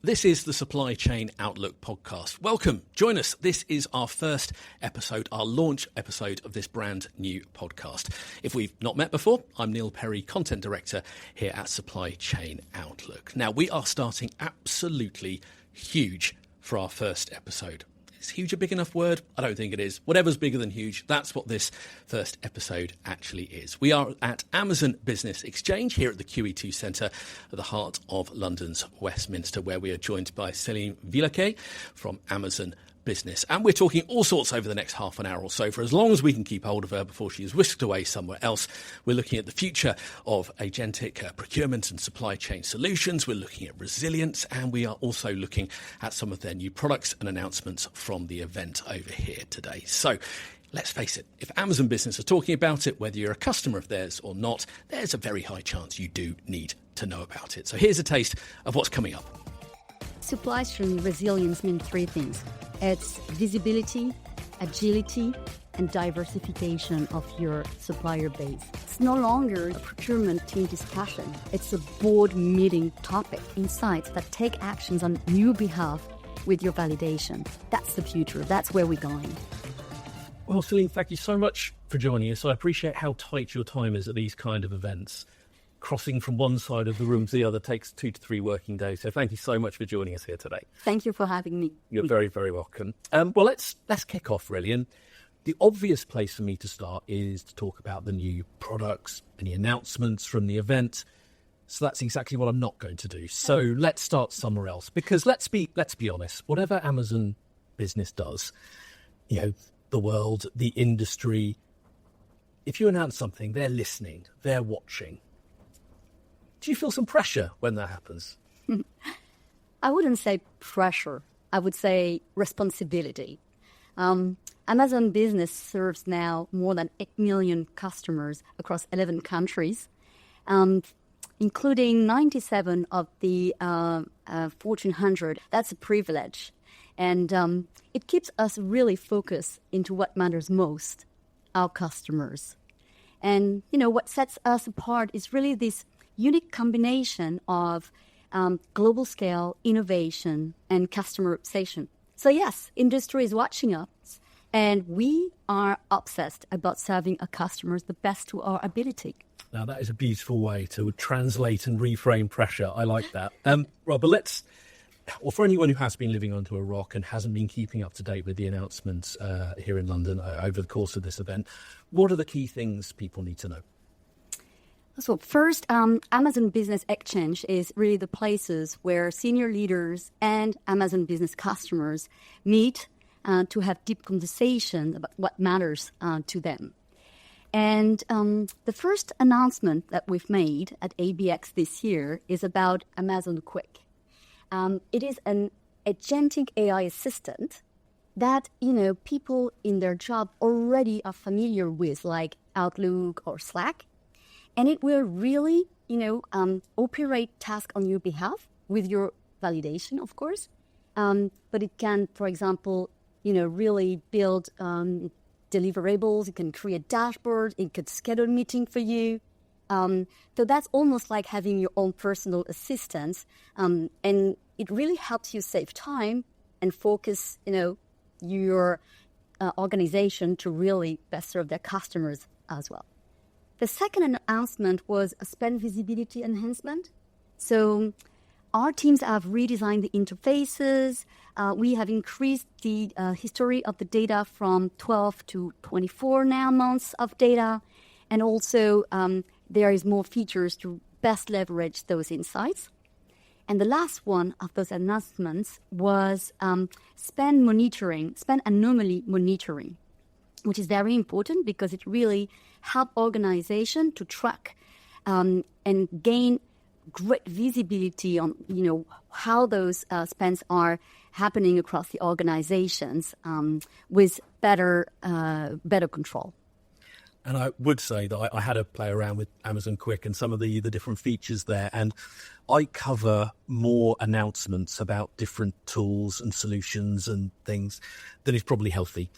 This is the Supply Chain Outlook podcast. Welcome. Join us. This is our first episode, our launch episode of this brand new podcast. If we've not met before, I'm Neil Perry, Content Director here at Supply Chain Outlook. Now, we are starting absolutely huge for our first episode. Is huge a big enough word? I don't think it is. Whatever's bigger than huge, that's what this first episode actually is. We are at Amazon Business Exchange here at the QE2 Centre at the heart of London's Westminster, where we are joined by Céline Vuillequez from Amazon Business. And we're talking all sorts over the next half an hour or so. For as long as we can keep hold of her before she is whisked away somewhere else, we're looking at the future of agentic procurement and supply chain solutions. We're looking at resilience, and we are also looking at some of their new products and announcements from the event over here today. So let's face it, if Amazon Business are talking about it, whether you're a customer of theirs or not, there's a very high chance you do need to know about it. So here's a taste of what's coming up. Supply chain resilience means three things. It's visibility, agility, and diversification of your supplier base. It's no longer a procurement team discussion. It's a board meeting topic, insights that take actions on your behalf with your validation. That's the future. That's where we're going. Well, Céline, thank you so much for joining us. I appreciate how tight your time is at these kind of events. Crossing from one side of the room to the other takes 2 to 3 working days. So thank you so much for joining us here today. Thank you for having me. You're very, very welcome. Well, let's kick off, really. And the obvious place for me to start is to talk about the new products, any announcements from the event. So that's exactly what I'm not going to do. So let's start somewhere else. Because let's be honest, whatever Amazon Business does, you know, the world, the industry, if you announce something, they're listening, they're watching. Do you feel some pressure when that happens? I wouldn't say pressure. I would say responsibility. Amazon Business serves now more than 8 million customers across 11 countries, including 97 of the Fortune 100. That's a privilege. And it keeps us really focused into what matters most, our customers. And, you know, what sets us apart is really this unique combination of global scale, innovation, and customer obsession. So yes, industry is watching us, and we are obsessed about serving our customers the best to our ability. Now, that is a beautiful way to translate and reframe pressure. I like that. But for anyone who has been living under a rock and hasn't been keeping up to date with the announcements here in London over the course of this event, what are the key things people need to know? So first, Amazon Business Exchange is really the places where senior leaders and Amazon Business customers meet to have deep conversation about what matters to them. And the first announcement that we've made at ABX this year is about Amazon Quick. It is an agentic AI assistant that, you know, people in their job already are familiar with, like Outlook or Slack. And it will really, you know, operate tasks on your behalf with your validation, of course. But it can, for example, you know, really build deliverables. It can create dashboards. It could schedule a meeting for you. So that's almost like having your own personal assistant. And it really helps you save time and focus, you know, your organization to really best serve their customers as well. The second announcement was a spend visibility enhancement. So our teams have redesigned the interfaces. We have increased the history of the data from 12 to 24 now months of data. And also there is more features to best leverage those insights. And the last one of those announcements was spend anomaly monitoring, which is very important because it really helps organizations to track and gain great visibility on, you know, how those spends are happening across the organizations with better control. And I would say that I had a play around with Amazon Quick and some of the different features there. And I cover more announcements about different tools and solutions and things than is probably healthy.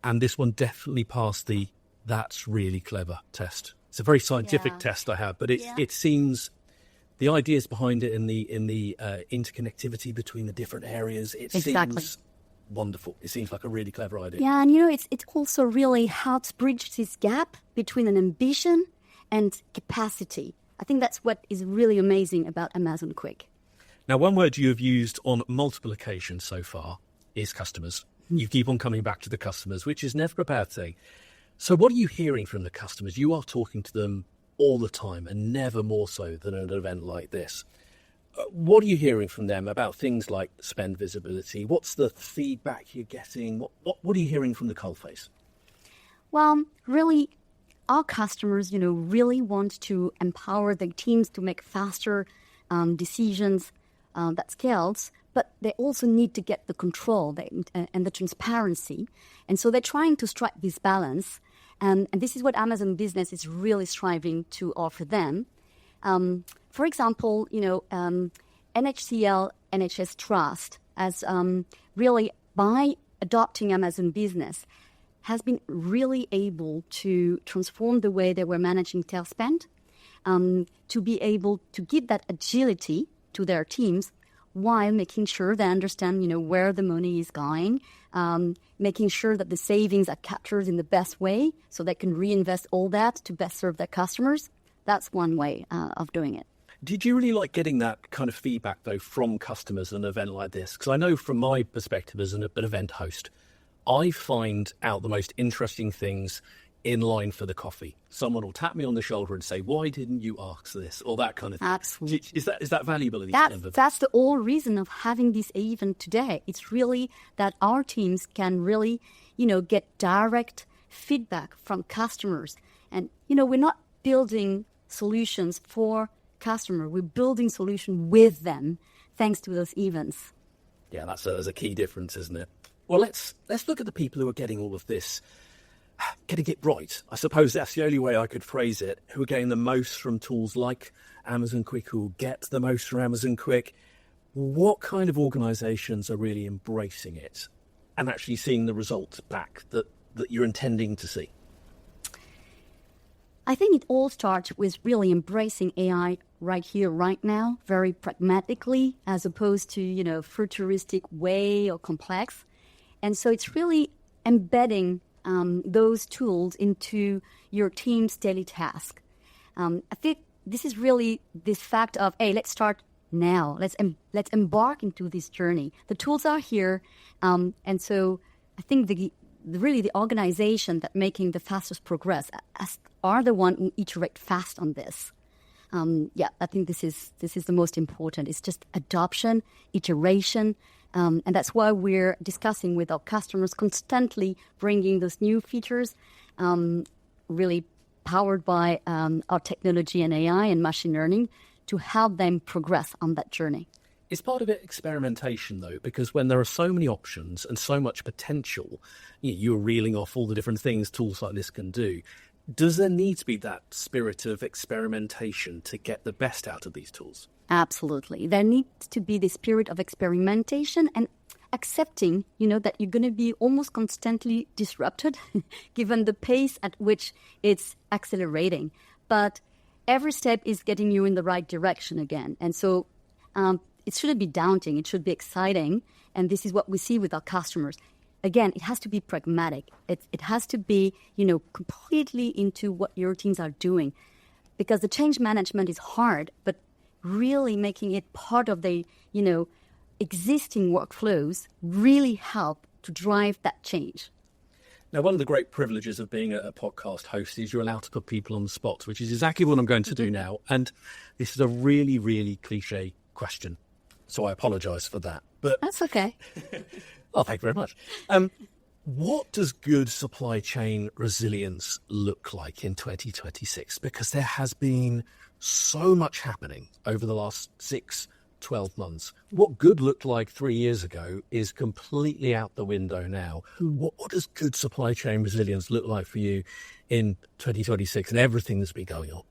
And this one definitely passed the "that's really clever" test. It's a very scientific test I have, but it seems the ideas behind it and the interconnectivity between the different areas, it seems wonderful. It seems like a really clever idea. Yeah, and it also really helps bridge this gap between an ambition and capacity. I think that's what is really amazing about Amazon Quick. Now, one word you have used on multiple occasions so far is customers. You keep on coming back to the customers, which is never a bad thing. So what are you hearing from the customers? You are talking to them all the time, and never more so than at an event like this. What are you hearing from them about things like spend visibility? What's the feedback you're getting? What are you hearing from the coalface? Well, really, our customers, really want to empower their teams to make faster decisions that scales, but they also need to get the control and the transparency. And so they're trying to strike this balance. And this is what Amazon Business is really striving to offer them. For example, NHCL, NHS Trust, as really by adopting Amazon Business, has been really able to transform the way they were managing tail spend, to be able to give that agility to their teams while making sure they understand, where the money is going, making sure that the savings are captured in the best way so they can reinvest all that to best serve their customers. That's one way of doing it. Did you really like getting that kind of feedback, though, from customers at an event like this? Because I know from my perspective as an event host, I find out the most interesting things in line for the coffee. Someone will tap me on the shoulder and say, "Why didn't you ask this?" or that kind of thing. Absolutely. Is that valuable? That's the whole reason of having this event today. It's really that our teams can really, get direct feedback from customers. And, we're not building solutions for customers. We're building solutions with them thanks to those events. Yeah, that's a key difference, isn't it? Well, let's look at the people who are getting all of this, getting it right. I suppose that's the only way I could phrase it, who are getting the most from tools like Amazon Quick, who will get the most from Amazon Quick. What kind of organisations are really embracing it and actually seeing the results back that you're intending to see? I think it all starts with really embracing AI right here, right now, very pragmatically, as opposed to, futuristic way or complex. And so it's really embedding those tools into your team's daily task. I think this is really this fact of, hey, let's start now. Let's embark into this journey. The tools are here. And so I think the organization that making the fastest progress are the one who iterate fast on this. I think this is the most important. It's just adoption, iteration, and that's why we're discussing with our customers, constantly bringing those new features, really powered by our technology and AI and machine learning to help them progress on that journey. Is part of it experimentation, though? Because when there are so many options and so much potential, you're reeling off all the different things tools like this can do. Does there need to be that spirit of experimentation to get the best out of these tools? Absolutely. There needs to be the spirit of experimentation and accepting, that you're going to be almost constantly disrupted given the pace at which it's accelerating. But every step is getting you in the right direction again. And so it shouldn't be daunting. It should be exciting. And this is what we see with our customers. Again, it has to be pragmatic. It has to be, completely into what your teams are doing. Because the change management is hard, but really making it part of the, existing workflows really help to drive that change. Now, one of the great privileges of being a podcast host is you're allowed to put people on the spot, which is exactly what I'm going to do now. And this is a really, really cliche question. So I apologise for that. But that's okay. Oh, thank you very much. What does good supply chain resilience look like in 2026? Because there has been so much happening over the last 6-12 months. What good looked like 3 years ago is completely out the window now. What does good supply chain resilience look like for you in 2026 and everything that's been going on?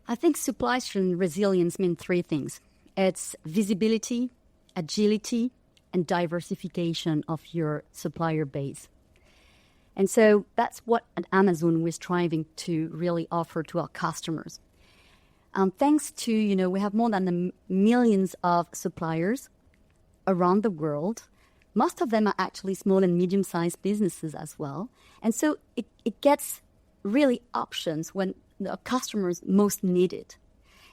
I think supply chain resilience means three things. It's visibility, agility, and diversification of your supplier base. And so that's what at Amazon we're striving to really offer to our customers. thanks to, we have more than millions of suppliers around the world. Most of them are actually small and medium-sized businesses as well. And so it gets really options when the customers most need it.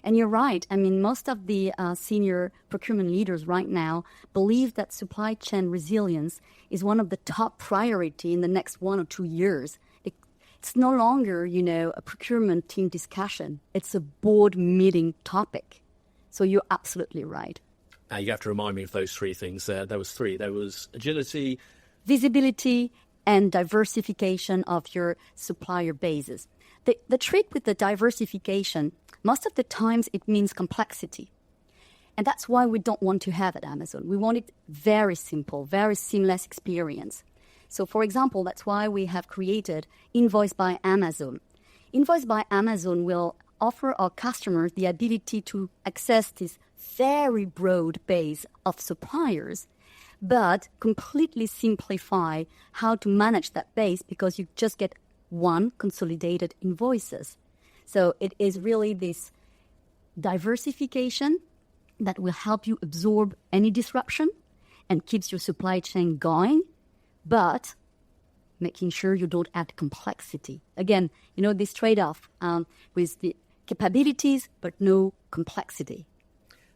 And you're right. I mean, most of the senior procurement leaders right now believe that supply chain resilience is one of the top priority in the next 1 or 2 years. It's no longer, a procurement team discussion. It's a board meeting topic. So you're absolutely right. Now you have to remind me of those three things. There was three. There was agility, visibility, and diversification of your supplier bases. The trick with the diversification, most of the times it means complexity. And that's why we don't want to have at Amazon. We want it very simple, very seamless experience. So, for example, that's why we have created Invoice by Amazon. Invoice by Amazon will offer our customers the ability to access this very broad base of suppliers, but completely simplify how to manage that base because you just get one consolidated invoices. So it is really this diversification that will help you absorb any disruption and keeps your supply chain going, but making sure you don't add complexity. Again, this trade-off with the capabilities, but no complexity.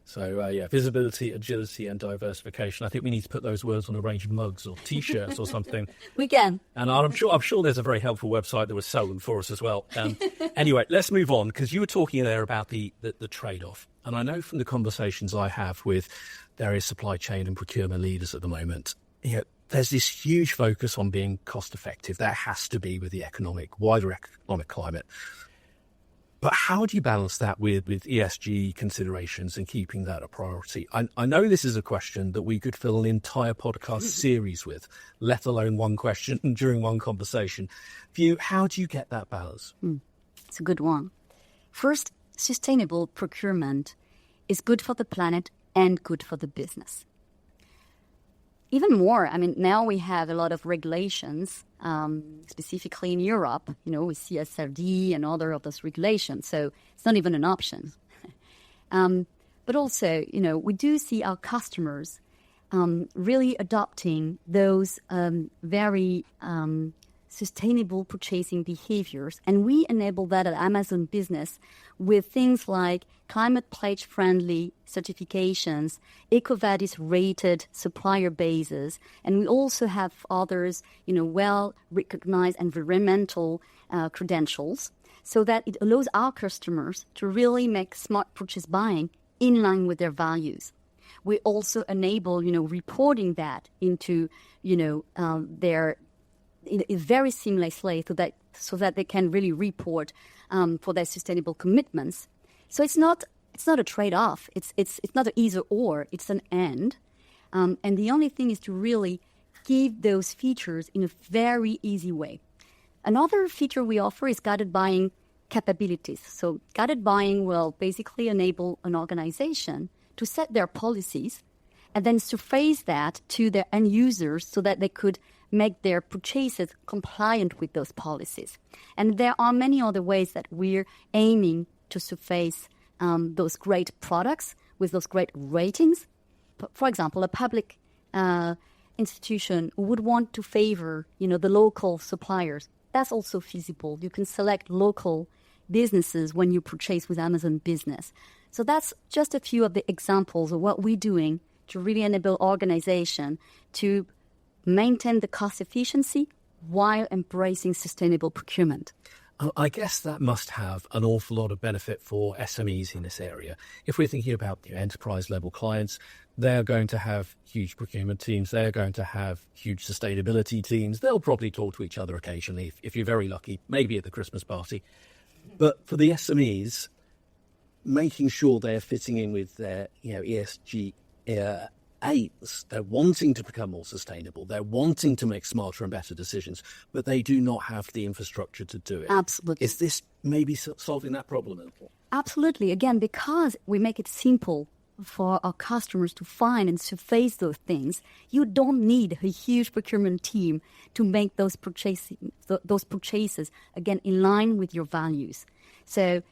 So, visibility, agility, and diversification. I think we need to put those words on a range of mugs or T-shirts or something. We can. And I'm sure there's a very helpful website that will sell them for us as well. Anyway, let's move on, because you were talking there about the trade-off. And I know from the conversations I have with various supply chain and procurement leaders at the moment, there's this huge focus on being cost-effective. There has to be with the wider economic climate. But how do you balance that with ESG considerations and keeping that a priority? I know this is a question that we could fill an entire podcast series with, let alone one question during one conversation. For you, how do you get that balance? It's a good one. First, sustainable procurement is good for the planet and good for the business. Even more, now we have a lot of regulations, specifically in Europe, with CSRD and other of those regulations. So it's not even an option. But also, we do see our customers really adopting those very sustainable purchasing behaviors. And we enable that at Amazon Business with things like Climate Pledge friendly certifications, EcoVadis rated supplier bases, and we also have others, well recognized environmental credentials, so that it allows our customers to really make smart purchase buying in line with their values. We also enable, reporting that into, their in very seamlessly so that they can really report for their sustainable commitments. So it's not a trade-off. It's not an either or. It's an and. And the only thing is to really give those features in a very easy way. Another feature we offer is guided buying capabilities. So guided buying will basically enable an organization to set their policies and then surface that to their end users so that they could make their purchases compliant with those policies. And there are many other ways that we're aiming to surface those great products with those great ratings. For example, a public institution would want to favor, the local suppliers. That's also feasible. You can select local businesses when you purchase with Amazon Business. So that's just a few of the examples of what we're doing to really enable organization to maintain the cost efficiency while embracing sustainable procurement. I guess that must have an awful lot of benefit for SMEs in this area. If we're thinking about enterprise level clients, they're going to have huge procurement teams. They're going to have huge sustainability teams. They'll probably talk to each other occasionally, if you're very lucky, maybe at the Christmas party. But for the SMEs, making sure they're fitting in with their ESG aims. They're wanting to become more sustainable. They're wanting to make smarter and better decisions, but they do not have the infrastructure to do it. Absolutely. Is this maybe solving that problem? Absolutely. Again, because we make it simple for our customers to find and surface those things, you don't need a huge procurement team to make those purchases, again, in line with your values. So,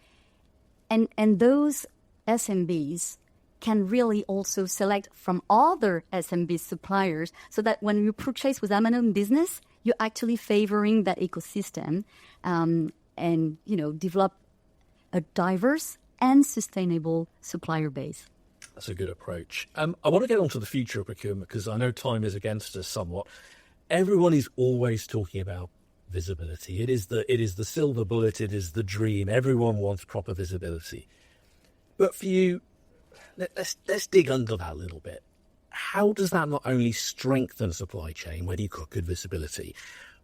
And those SMBs can really also select from other SMB suppliers so that when you purchase with Amazon Business, you're actually favoring that ecosystem and, develop a diverse and sustainable supplier base. That's a good approach. I want to get on to the future of procurement because I know time is against us somewhat. Everyone is always talking about visibility. It is the silver bullet. It is the dream. Everyone wants proper visibility. But for you, let's dig under that a little bit. How does that not only strengthen supply chain when you've got good visibility,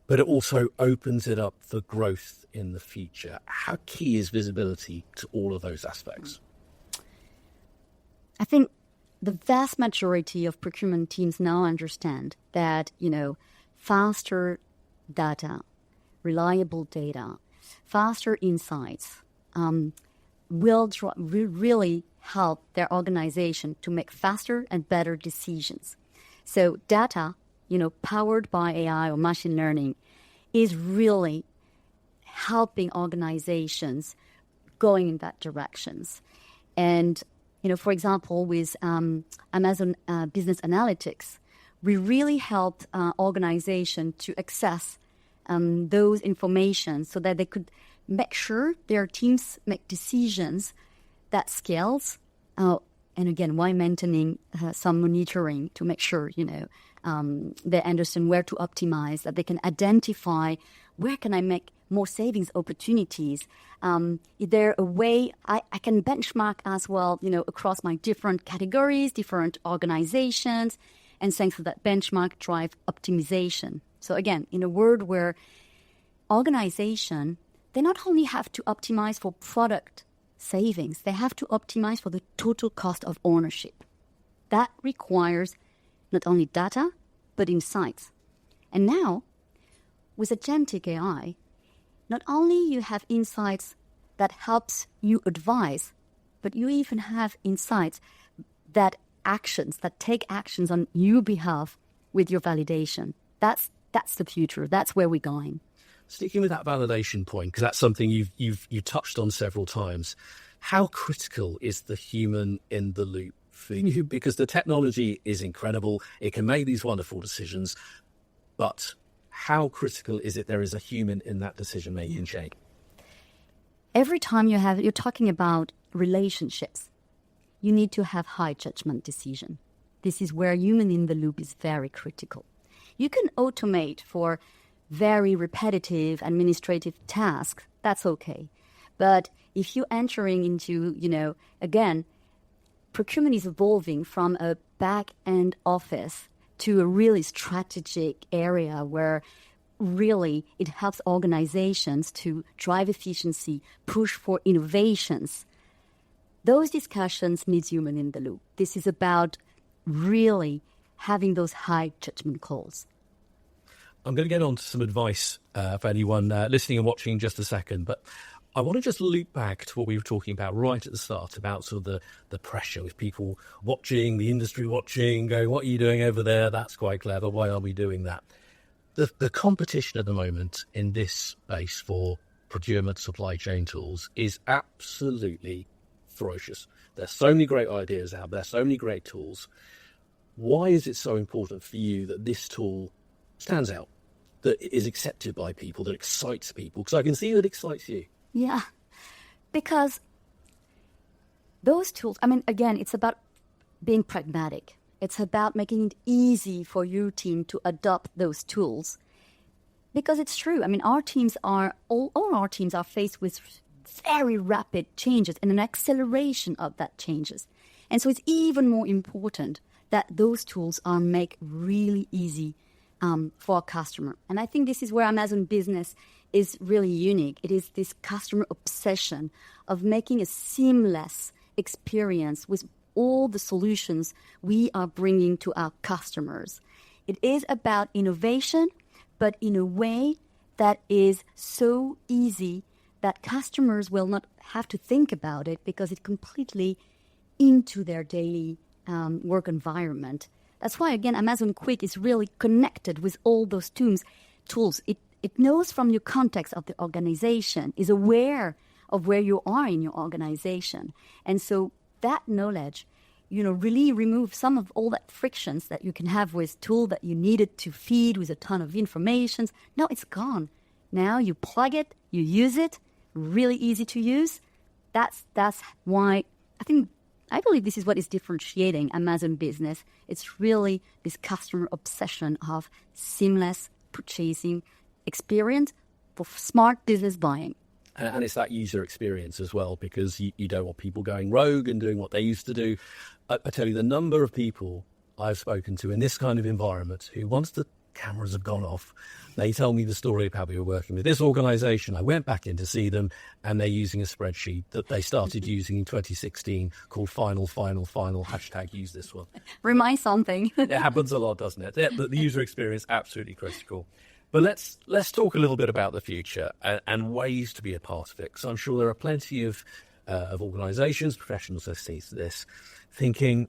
but it also opens it up for growth in the future? How key is visibility to all of those aspects? I think the vast majority of procurement teams now understand that, faster data, reliable data, faster insights will really help their organization to make faster and better decisions. So data, powered by AI or machine learning is really helping organizations going in that directions. And, for example, with Amazon Business Analytics, we really helped organizations to access those information so that they could make sure their teams make decisions that scales, and again, while maintaining some monitoring to make sure, they understand where to optimize, that they can identify where can I make more savings opportunities. Is there a way I can benchmark as well, across my different categories, different organizations, and thanks to that benchmark drive optimization. So again, in a world where organization, they not only have to optimize for product savings, they have to optimize for the total cost of ownership. That requires not only data, but insights. And now, with agentic AI, not only you have insights that helps you advise, but you even have insights that take actions on your behalf with your validation. That's the future. That's where we're going. Sticking with that validation point, because that's something you've touched on several times, how critical is the human in the loop for you? Because the technology is incredible. It can make these wonderful decisions, but how critical is it there is a human in that decision-making chain? Every time you're talking about relationships, you need to have high judgment decision. This is where human in the loop is very critical. You can automate for very repetitive administrative tasks, that's okay. But if you're entering into, again, procurement is evolving from a back-end office to a really strategic area where really it helps organizations to drive efficiency, push for innovations. Those discussions need human in the loop. This is about really having those high judgment calls. I'm going to get on to some advice for anyone listening and watching in just a second, but I want to just loop back to what we were talking about right at the start about sort of the pressure with people watching, the industry watching, going, what are you doing over there? That's quite clever. Why are we doing that? The competition at the moment in this space for procurement supply chain tools is absolutely ferocious. There's so many great ideas out there, so many great tools. Why is it so important for you that this tool stands out, that is accepted by people, that excites people? Because I can see that it excites you. Yeah, because those tools, again, it's about being pragmatic. It's about making it easy for your team to adopt those tools. Because it's true. Our teams all our teams are faced with very rapid changes and an acceleration of that changes. And so it's even more important that those tools are made really easy for our customer. And I think this is where Amazon Business is really unique. It is this customer obsession of making a seamless experience with all the solutions we are bringing to our customers. It is about innovation, but in a way that is so easy that customers will not have to think about it because it's completely into their daily work environment. That's why, again, Amazon Quick is really connected with all those tools. It knows from your context of the organization, is aware of where you are in your organization. And so that knowledge, really remove some of all that frictions that you can have with tool that you needed to feed with a ton of information. Now it's gone. Now you plug it, you use it, really easy to use. That's why I believe this is what is differentiating Amazon Business. It's really this customer obsession of seamless purchasing experience for smart business buying. And it's that user experience as well, because you don't want people going rogue and doing what they used to do. I tell you, the number of people I've spoken to in this kind of environment who, once the cameras have gone off, they tell me the story of how we were working with this organization. I went back in to see them, and they're using a spreadsheet that they started using in 2016 called final, hashtag use this one. Remind something. It happens a lot, doesn't it? The user experience, absolutely critical. But let's talk a little bit about the future and ways to be a part of it, because I'm sure there are plenty of organizations, professionals listening to this, thinking,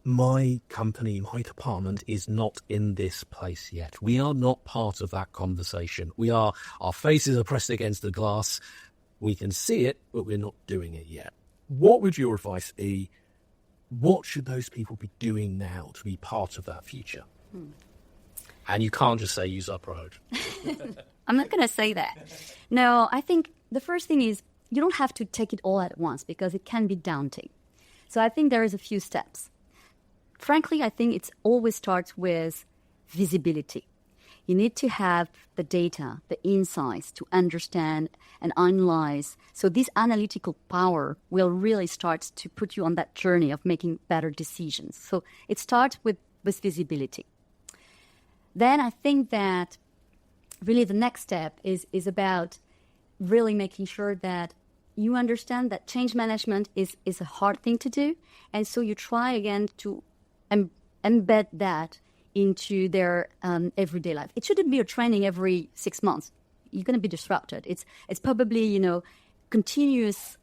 my company, my department is not in this place yet. We are not part of that conversation. Our faces are pressed against the glass. We can see it, but we're not doing it yet. What would your advice be? What should those people be doing now to be part of that future? And you can't just say use our product. I'm not going to say that. No, I think the first thing is you don't have to take it all at once because it can be daunting. So I think there is a few steps. Frankly, I think it always starts with visibility. You need to have the data, the insights to understand and analyze. So this analytical power will really start to put you on that journey of making better decisions. So it starts with visibility. Then I think that really the next step is about really making sure that you understand that change management is a hard thing to do. And so you try again to embed that into their everyday life. It shouldn't be a training every 6 months. You're going to be disrupted. It's probably, continuous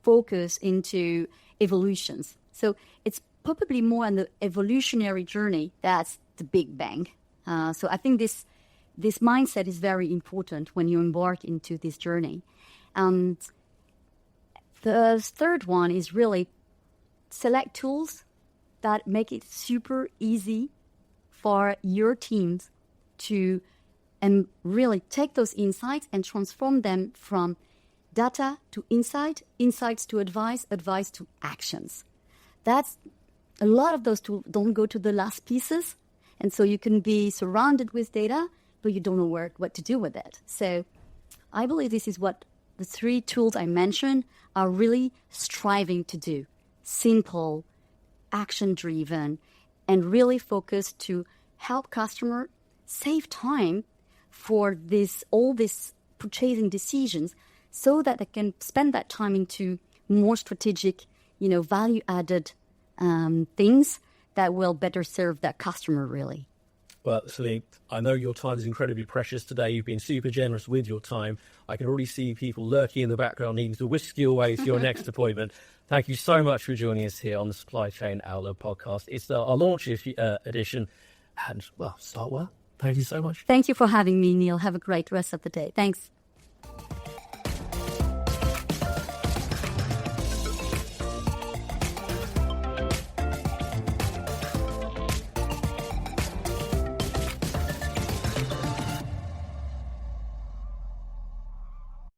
focus into evolutions. So it's probably more on the evolutionary journey that's the big bang. So I think this mindset is very important when you embark into this journey. The third one is really select tools that make it super easy for your teams to really take those insights and transform them from data to insight, insights to advice, advice to actions. That's a lot of those tools don't go to the last pieces. And so you can be surrounded with data, but you don't know what to do with it. So I believe this is what the 3 tools I mentioned are really striving to do. Simple, action-driven, and really focused to help customer save time for all these purchasing decisions so that they can spend that time into more strategic, value-added things that will better serve that customer, really. Well, Céline, I know your time is incredibly precious today. You've been super generous with your time. I can already see people lurking in the background needing to whisk you away to your next appointment. Thank you so much for joining us here on the Supply Chain Outlook podcast. It's our launch edition. And, start well. Thank you so much. Thank you for having me, Neil. Have a great rest of the day. Thanks.